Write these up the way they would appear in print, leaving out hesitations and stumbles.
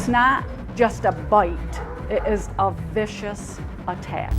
It's not just a bite, it is a vicious attack.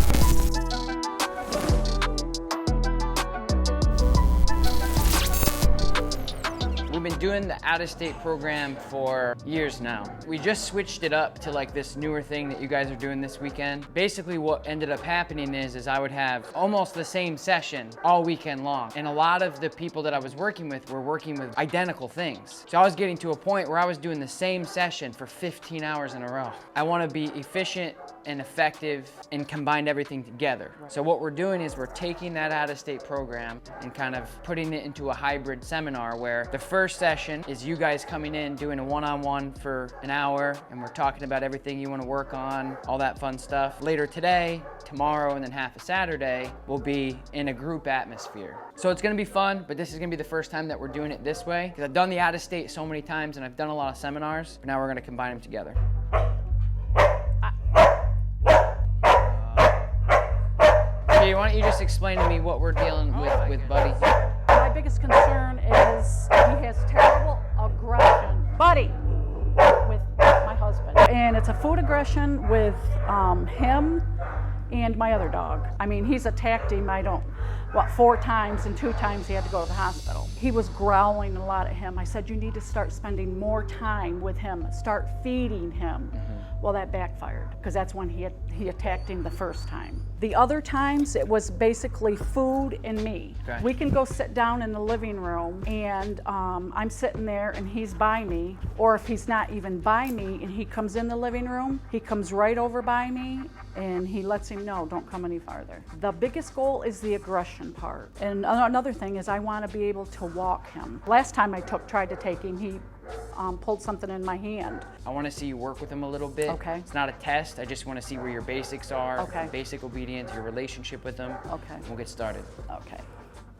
We've been doing the out-of-state program for years now. We just switched it up to like this newer thing that you guys are doing this weekend. Basically what ended up happening is I would have almost the same session all weekend long. And a lot of the people that I was working with were working with identical things. So I was getting to a point where I was doing the same session for 15 hours in a row. I want to be efficient and effective and combine everything together. So what we're doing is we're taking that out-of-state program and kind of putting it into a hybrid seminar where the first session is you guys coming in doing a one-on-one for an hour, and we're talking about everything you want to work on, all that fun stuff. Later today, tomorrow, and then half of Saturday will be in a group atmosphere. So it's going to be fun, but this is going to be the first time that we're doing it this way, because I've done the out-of-state so many times and I've done a lot of seminars, but now we're going to combine them together. Okay, why don't you just explain to me what we're dealing with Buddy? My biggest concern is he has terrible aggression. Buddy, with my husband. And it's a food aggression with him and my other dog. I mean, he's attacked him, 4 times, and 2 times he had to go to the hospital. He was growling a lot at him. I said, you need to start spending more time with him, start feeding him. Well, that backfired, because that's when he attacked him the first time. The other times, it was basically food and me. Okay. We can go sit down in the living room, and I'm sitting there and he's by me, or if he's not even by me and he comes in the living room, he comes right over by me and he lets him know, don't come any farther. The biggest goal is the aggression part. And another thing is I want to be able to walk him. Last time I tried to take him, he pulled something in my hand. I want to see you work with him a little bit. Okay. It's not a test. I just want to see where your basics are, okay. Basic obedience, your relationship with him. Okay. We'll get started. Okay.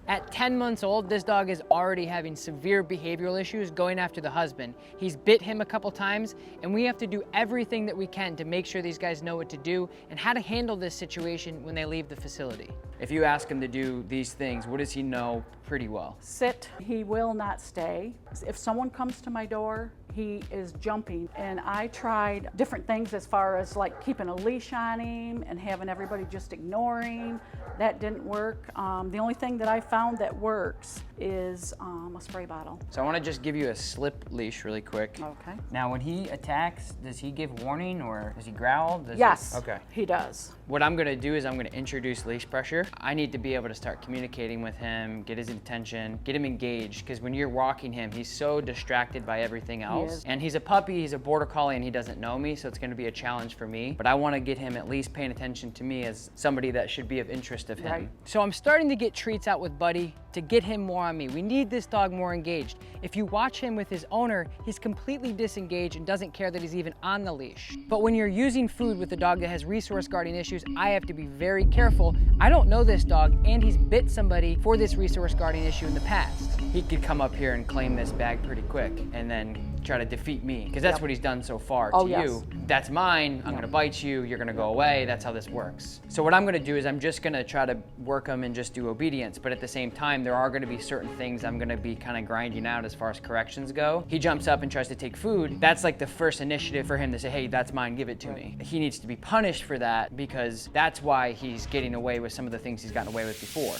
At 10 months old, this dog is already having severe behavioral issues going after the husband. He's bit him a couple times, and we have to do everything that we can to make sure these guys know what to do and how to handle this situation when they leave the facility. If you ask him to do these things, what does he know pretty well? Sit. He will not stay. If someone comes to my door, he is jumping. And I tried different things as far as like keeping a leash on him and having everybody just ignoring. That didn't work. The only thing that I found that works is a spray bottle. So I want to just give you a slip leash really quick. Okay. Now when he attacks, does he give warning or does he growl? Yes, okay. He does. What I'm going to do is I'm going to introduce leash pressure. I need to be able to start communicating with him, get his attention, get him engaged, because when you're walking him, he's so distracted by everything else. And he's a puppy, he's a border collie, and he doesn't know me, so it's going to be a challenge for me. But I want to get him at least paying attention to me as somebody that should be of interest of him. Right. So I'm starting to get treats out with Buddy to get him more on me. We need this dog more engaged. If you watch him with his owner, he's completely disengaged and doesn't care that he's even on the leash. But when you're using food with a dog that has resource guarding issues, I have to be very careful. I don't know this dog, and he's bit somebody for this resource guarding issue in the past. He could come up here and claim this bag pretty quick and then try to defeat me, because that's what he's done so far to you. That's mine, I'm gonna bite you, you're gonna go away, that's how this works. So what I'm gonna do is I'm just gonna try to work him and just do obedience, but at the same time, there are gonna be certain things I'm gonna be kind of grinding out as far as corrections go. He jumps up and tries to take food. That's like the first initiative for him to say, hey, that's mine, give it to me. He needs to be punished for that, because that's why he's getting away with some of the things he's gotten away with before.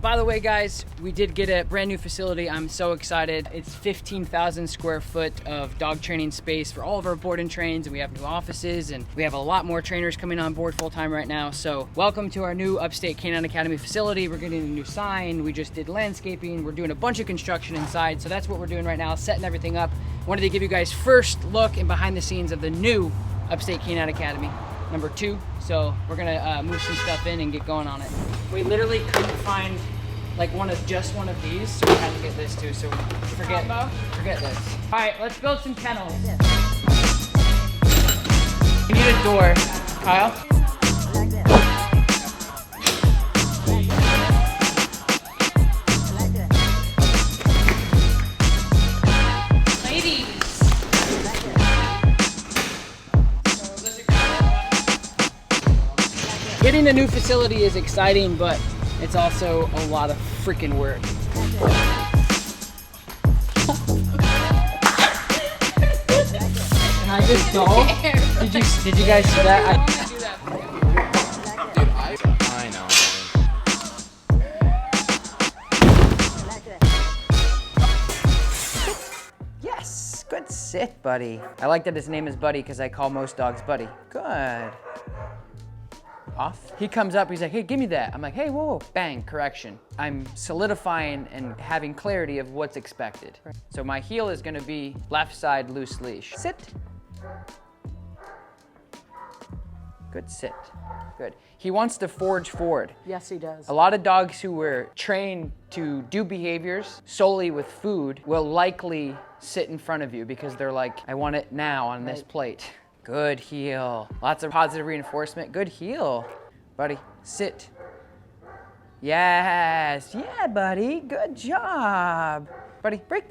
By the way, guys, we did get a brand new facility. I'm so excited. It's 15,000 square foot of dog training space for all of our board and trains, and we have new offices, and we have a lot more trainers coming on board full-time right now. So welcome to our new Upstate Canine Academy facility. We're getting a new sign. We just did landscaping. We're doing a bunch of construction inside. So that's what we're doing right now, setting everything up. Wanted to give you guys first look and behind the scenes of the new Upstate Canine Academy, number 2. So we're gonna move some stuff in and get going on it. We literally couldn't find like just one of these, so we had to get this too, so forget this. All right, let's build some kennels. We need a door. Kyle? Getting a new facility is exciting, but it's also a lot of freaking work. I just go. Did you guys see that? I know. Yes, good sit, buddy. I like that his name is Buddy because I call most dogs Buddy. Good. Off. He comes up, he's like, hey, give me that. I'm like, hey, whoa, bang, correction. I'm solidifying and having clarity of what's expected. So my heel is gonna be left side loose leash. Sit. Good sit. Good. He wants to forge forward. Yes, he does. A lot of dogs who were trained to do behaviors solely with food will likely sit in front of you because they're like, I want it now on this plate. Good heel. Lots of positive reinforcement. Good heel. Buddy, sit. Yes. Yeah, buddy. Good job. Buddy, break.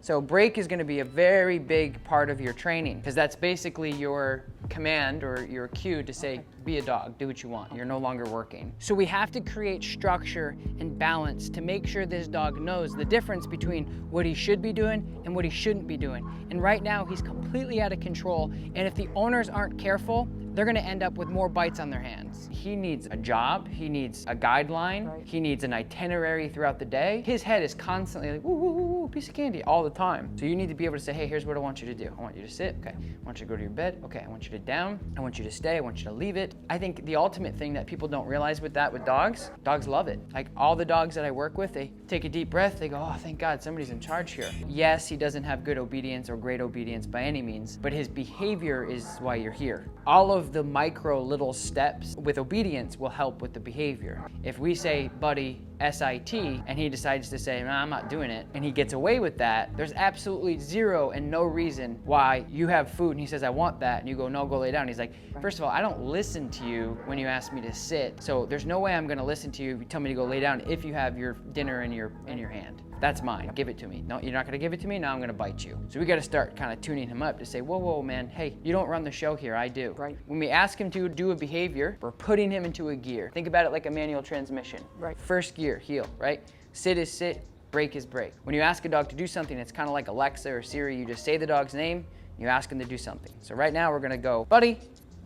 So break is gonna be a very big part of your training because that's basically your command or your cue to say, be a dog, do what you want. You're no longer working. So we have to create structure and balance to make sure this dog knows the difference between what he should be doing and what he shouldn't be doing. And right now he's completely out of control. And if the owners aren't careful, they're gonna end up with more bites on their hands. He needs a job, he needs a guideline, he needs an itinerary throughout the day. His head is constantly like, woo, woo, woo, woo, piece of candy all the time. So you need to be able to say, hey, here's what I want you to do. I want you to sit, okay. I want you to go to your bed, okay. I want you to down, I want you to stay, I want you to leave it. I think the ultimate thing that people don't realize with that with dogs love it. Like all the dogs that I work with, they take a deep breath, they go, oh, thank God, somebody's in charge here. Yes, he doesn't have good obedience or great obedience by any means, but his behavior is why you're here. All of the micro little steps with obedience will help with the behavior. If we say, buddy, SIT, and he decides to say, nah, I'm not doing it, and he gets away with that, there's absolutely zero and no reason why you have food and he says, I want that, and you go, no, go lay down. He's like, first of all, I don't listen to you when you ask me to sit, so there's no way I'm gonna listen to you if you tell me to go lay down if you have your dinner in your hand. That's mine, give it to me. No, you're not gonna give it to me, now I'm gonna bite you. So we gotta start kind of tuning him up to say, whoa, whoa, man, hey, you don't run the show here, I do. Right. When we ask him to do a behavior, we're putting him into a gear. Think about it like a manual transmission. Right. First gear, heel, right? Sit is sit, break is break. When you ask a dog to do something, it's kind of like Alexa or Siri, you just say the dog's name, you ask him to do something. So right now we're gonna go, buddy,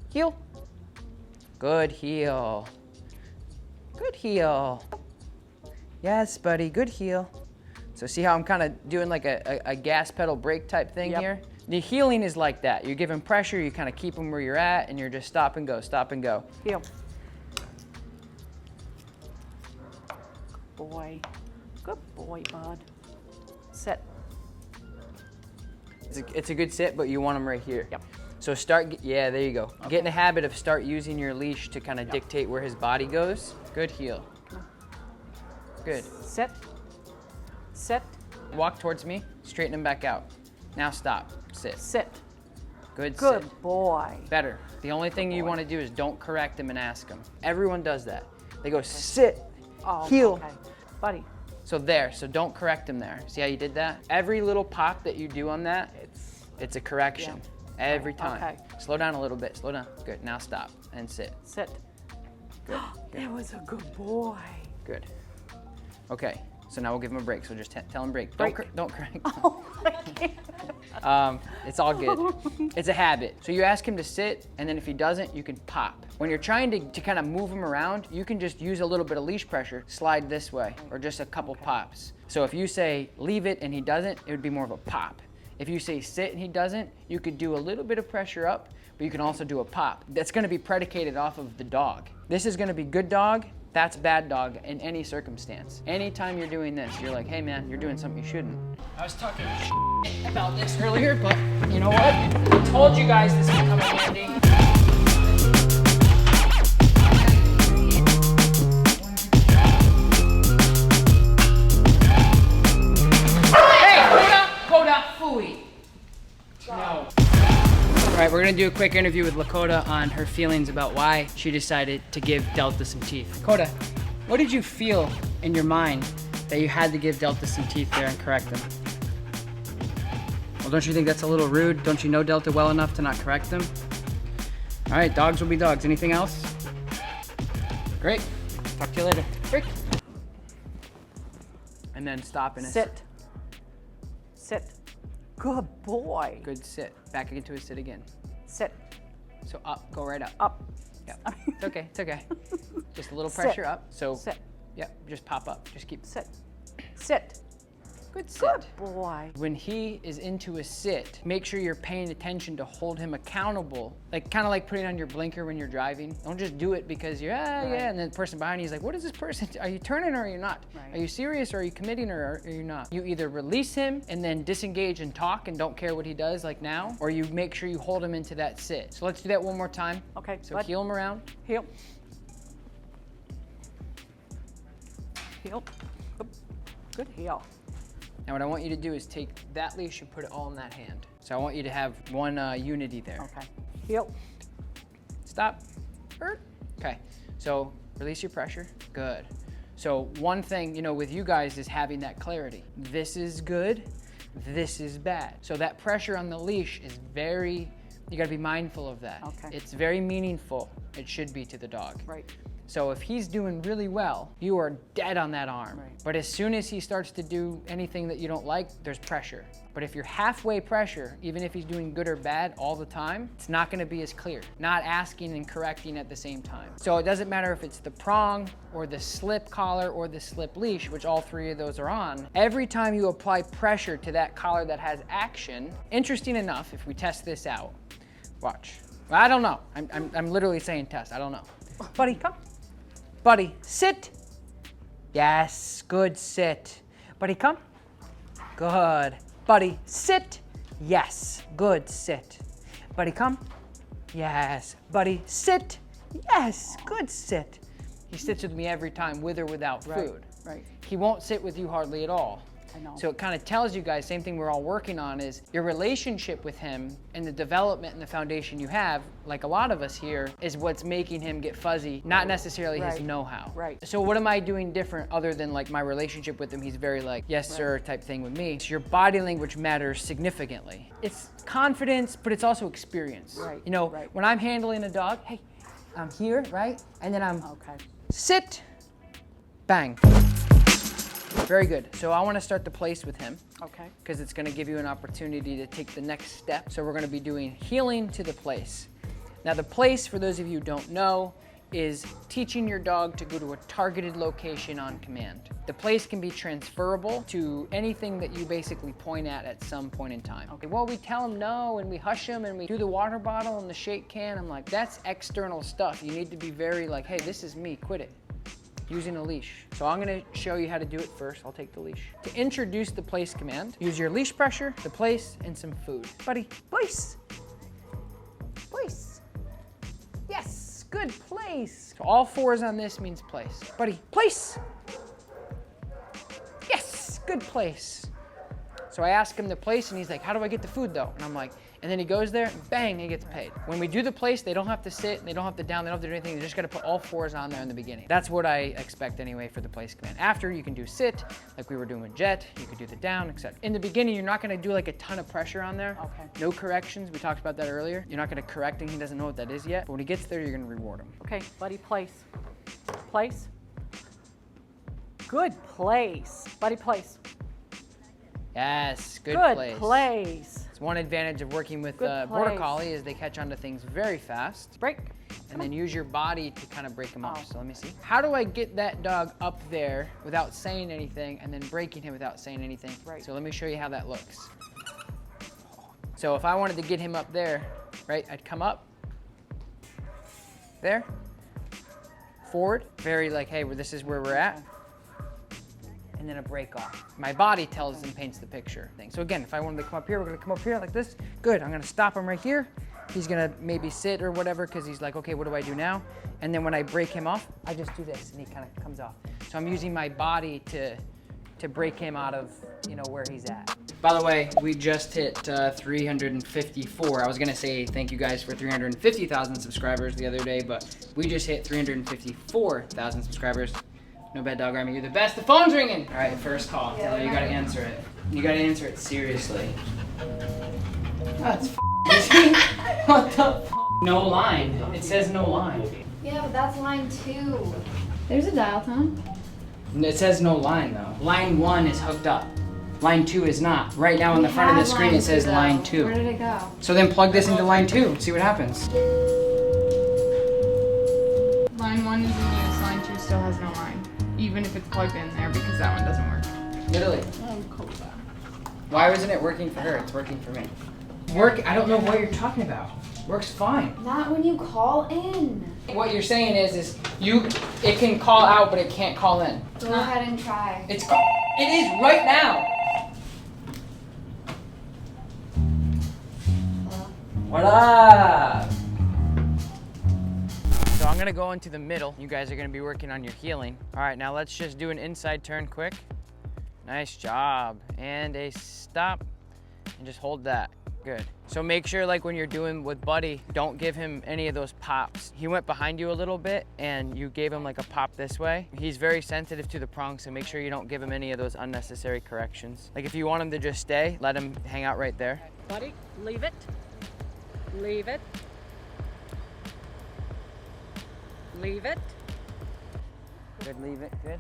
heel. Good heel. Good heel. Yes, buddy, good heel. So see how I'm kind of doing like a gas pedal brake type thing here? The healing is like that. You're giving pressure, you kind of keep them where you're at, and you're just stop and go, stop and go. Heel. Good boy. Good boy, bud. Sit. It's a good sit, but you want them right here. Yep. So yeah, there you go. Okay. Get in the habit of start using your leash to kind of dictate where his body goes. Good heel. Good. Sit. Sit. Walk towards me, straighten him back out. Now stop, sit. Sit. Good Good sit. boy. Better. The only thing you want to do is don't correct him and ask him. Everyone does that. They go sit, heel. Okay. Buddy. So there, so don't correct him there. See how you did that? Every little pop that you do on that, it's a correction. Every time. Okay. Slow down a little bit, slow down. Good, now stop and sit. Sit. Good. That was a good boy. Good. Okay, so now we'll give him a break. So just tell him break. Break. Don't correct. Oh, I can't. It's all good. It's a habit. So you ask him to sit, and then if he doesn't, you can pop. When you're trying to kind of move him around, you can just use a little bit of leash pressure, slide this way, or just a couple pops. So if you say leave it and he doesn't, it would be more of a pop. If you say sit and he doesn't, you could do a little bit of pressure up, but you can also do a pop. That's gonna be predicated off of the dog. This is gonna be good dog, that's bad dog in any circumstance. Anytime you're doing this, you're like, hey man, you're doing something you shouldn't. I was talking about this earlier, but you know what? I told you guys this would come in handy. No. All right, we're gonna do a quick interview with Lakota on her feelings about why she decided to give Delta some teeth. Lakota, what did you feel in your mind that you had to give Delta some teeth there and correct them? Well, don't you think that's a little rude? Don't you know Delta well enough to not correct them? All right, dogs will be dogs. Anything else? Great. Talk to you later. Break. And then stop in a Sit. Sit. Good boy. Good sit. Back into a sit again. Sit. So up, go right up. Up. Yep. It's okay, it's okay. Just a little Sit. pressure up. So, Sit. yep, just pop up. Just keep. Sit. Sit. Good sit. Good boy. When he is into a sit, make sure you're paying attention to hold him accountable. Like, kind of like putting on your blinker when you're driving. Don't just do it because you're, yeah, and then the person behind you is like, what is this person? Are you turning or are you not? Right. Are you serious or are you committing or are you not? You either release him and then disengage and talk and don't care what he does like now, or you make sure you hold him into that sit. So let's do that one more time. Okay, So bud. heel him around. Heel. Heel. Good heel. Now what I want you to do is take that leash and put it all in that hand. So I want you to have one unity there. Okay. Heel. Stop. Okay, so release your pressure. Good. So one thing, you know, with you guys is having that clarity. This is good, this is bad. So that pressure on the leash is very, you gotta be mindful of that. Okay. It's very meaningful. It should be to the dog. Right. So if he's doing really well, you are dead on that arm. Right. But as soon as he starts to do anything that you don't like, there's pressure. But if you're halfway pressure, even if he's doing good or bad all the time, it's not gonna be as clear. Not asking and correcting at the same time. So it doesn't matter if it's the prong or the slip collar or the slip leash, which all three of those are on. Every time you apply pressure to that collar that has action, interesting enough, if we test this out, watch. Well, I don't know. I'm literally saying test, I don't know. Buddy, come. Buddy, sit. Yes, good sit. Buddy, come. Good. Buddy, sit. Yes, good sit. Buddy, come. Yes. Buddy, sit. Yes, good sit. He sits with me every time, with or without food. Right. He won't sit with you hardly at all. I know. So it kind of tells you guys, same thing we're all working on, is your relationship with him and the development and the foundation you have, like a lot of us here, is what's making him get fuzzy, not necessarily his Right. know-how. Right. So what am I doing different other than like my relationship with him? He's very like, yes, sir, type thing with me. So your body language matters significantly. It's confidence, but it's also experience. Right, You know, right. when I'm handling a dog, hey, I'm here, right? And then I'm Okay. sit, bang. Very good. So I want to start the place with him Okay. because it's going to give you an opportunity to take the next step. So we're going to be doing healing to the place. Now the place, for those of you who don't know, is teaching your dog to go to a targeted location on command. The place can be transferable to anything that you basically point at some point in time. Okay, well, we tell him no and we hush him and we do the water bottle and the shake can. I'm like, that's external stuff. You need to be very like, hey, this is me, quit it. Using a leash. So I'm gonna show you how to do it first. I'll take the leash. To introduce the place command, use your leash pressure, the place, and some food. Buddy, place. Place. Yes, good place. So all fours on this means place. Buddy, place. Yes, good place. So I ask him the place and he's like, how do I get the food though? And I'm like, and then he goes there and bang, he gets paid. When we do the place, they don't have to sit, they don't have to down, they don't have to do anything. They just gotta put all fours on there in the beginning. That's what I expect anyway for the place command. After, you can do sit, like we were doing with Jet, you could do the down, etc. In the beginning, you're not gonna do like a ton of pressure on there. Okay. No corrections, we talked about that earlier. You're not gonna correct him, he doesn't know what that is yet. But when he gets there, you're gonna reward him. Okay, buddy, place. Place. Good place. Buddy, place. Yes, good Good place. place. It's one advantage of working with Good Border place. Collie is they catch on to things very fast. Break. And then use your body to kind of break him off. Oh. So let me see. How do I get that dog up there without saying anything and then breaking him without saying anything? Right. So let me show you how that looks. So if I wanted to get him up there, right, I'd come up, there, forward, very like, hey, this is where we're at. And then a break off. My body tells and paints the picture thing. So again, if I wanted to come up here, we're gonna come up here like this. Good, I'm gonna stop him right here. He's gonna maybe sit or whatever, because he's like, okay, what do I do now? And then when I break him off, I just do this and he kind of comes off. So I'm using my body to break him out of, you know, where he's at. By the way, we just hit 354. I was gonna say thank you guys for 350,000 subscribers the other day, but we just hit 354,000 subscribers. No bad dog army, you're the best. The phone's ringing. All right, first call. Yeah, You gotta answer it. You gotta answer it seriously. That's easy. What the f? No line. It says no line. Yeah, but that's line 2. There's a dial tone. It says no line though. Line 1 is hooked up. Line 2 is not. Right now on the front of the screen it says line 2. Where did it go? So then plug this into line 2, see what happens. Line 1 is in use, line 2 still has no line. Even if it's plugged in there because that one doesn't work. Literally. Why wasn't it working for her? It's working for me. I don't know what you're talking about. Works fine. Not when you call in. What you're saying is it can call out, but it can't call in. Go ahead and try. It is right now. What up? So I'm gonna go into the middle. You guys are gonna be working on your heeling. All right, now let's just do an inside turn quick. Nice job. And a stop, and just hold that. Good. So make sure, like when you're doing with Buddy, don't give him any of those pops. He went behind you a little bit and you gave him like a pop this way. He's very sensitive to the prong, so make sure you don't give him any of those unnecessary corrections. Like if you want him to just stay, let him hang out right there. Buddy, leave it. Leave it. Leave it. Good, leave it, good.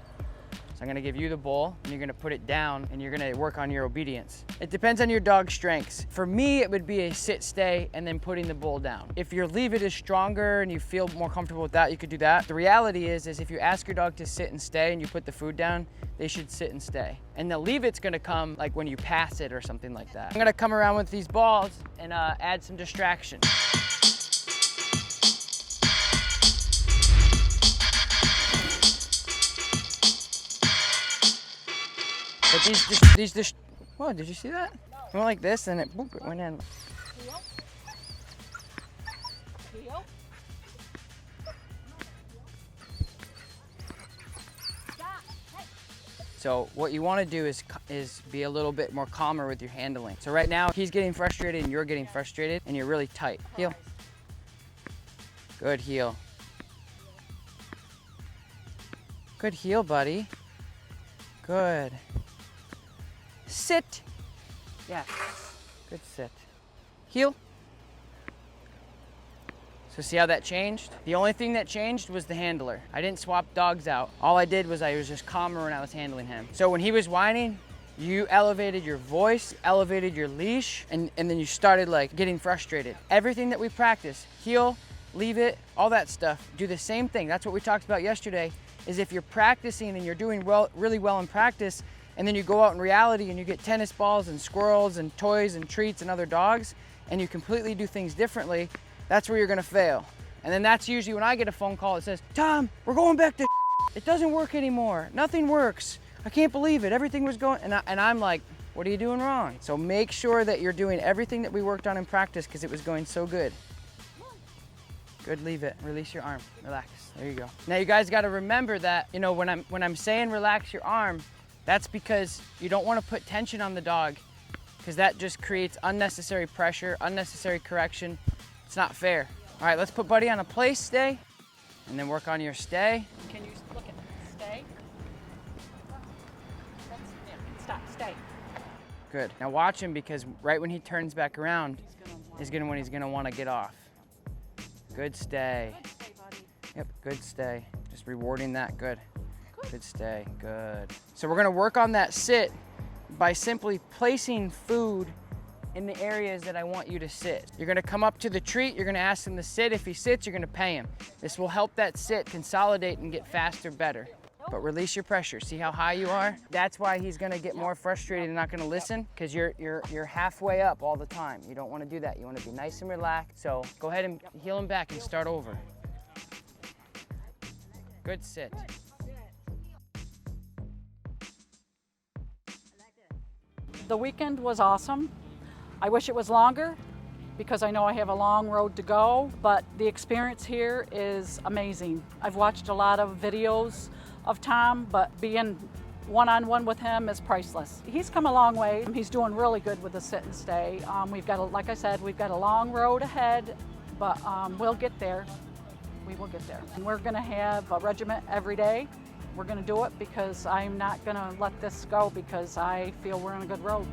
So I'm gonna give you the bowl and you're gonna put it down and you're gonna work on your obedience. It depends on your dog's strengths. For me, it would be a sit, stay, and then putting the bowl down. If your leave it is stronger and you feel more comfortable with that, you could do that. The reality is if you ask your dog to sit and stay and you put the food down, they should sit and stay. And the leave it's gonna come like when you pass it or something like that. I'm gonna come around with these balls and add some distraction. But these whoa, did you see that? It went like this and it went in. Heel. Heel. Stop. Hey. So what you want to do is be a little bit more calmer with your handling. So right now he's getting frustrated and you're getting frustrated and you're really tight. Heel. Good heel. Good heel, buddy. Good. Sit. Yeah. Good sit. Heel. So see how that changed? The only thing that changed was the handler. I didn't swap dogs out. All I did was I was just calmer when I was handling him. So when he was whining, you elevated your voice, elevated your leash, and then you started like getting frustrated. Everything that we practice, heel, leave it, all that stuff, do the same thing. That's what we talked about yesterday, is if you're practicing and you're doing really well in practice, and then you go out in reality and you get tennis balls and squirrels and toys and treats and other dogs, and you completely do things differently, that's where you're gonna fail. And then that's usually when I get a phone call that says, Tom, we're going back to it doesn't work anymore. Nothing works. I can't believe it. Everything was going, and I'm like, what are you doing wrong? So make sure that you're doing everything that we worked on in practice because it was going so good. Good, leave it. Release your arm. Relax. There you go. Now you guys got to remember that, you know, when I'm saying relax your arm, that's because you don't want to put tension on the dog because that just creates unnecessary pressure, unnecessary correction. It's not fair. All right, let's put Buddy on a place stay and then work on your stay. Can you look at stay? That's, stop, stay. Good. Now watch him because right when he turns back around is when he's gonna want to get off. Good stay. Good stay, buddy. Yep, good stay. Just rewarding that, good. Good stay, good. So we're gonna work on that sit by simply placing food in the areas that I want you to sit. You're gonna come up to the treat, you're gonna ask him to sit. If he sits, you're gonna pay him. This will help that sit consolidate and get faster, better. But release your pressure. See how high you are? That's why he's gonna get more frustrated and not gonna listen, because you're halfway up all the time. You don't wanna do that. You wanna be nice and relaxed. So go ahead and heel him back and start over. Good sit. The weekend was awesome. I wish it was longer because I know I have a long road to go, but the experience here is amazing. I've watched a lot of videos of Tom, but being one-on-one with him is priceless. He's come a long way. He's doing really good with the sit and stay. We've got, like I said, we've got a long road ahead, but we'll get there. We will get there. And we're gonna have a regiment every day. We're gonna do it because I'm not gonna let this go because I feel we're on a good road.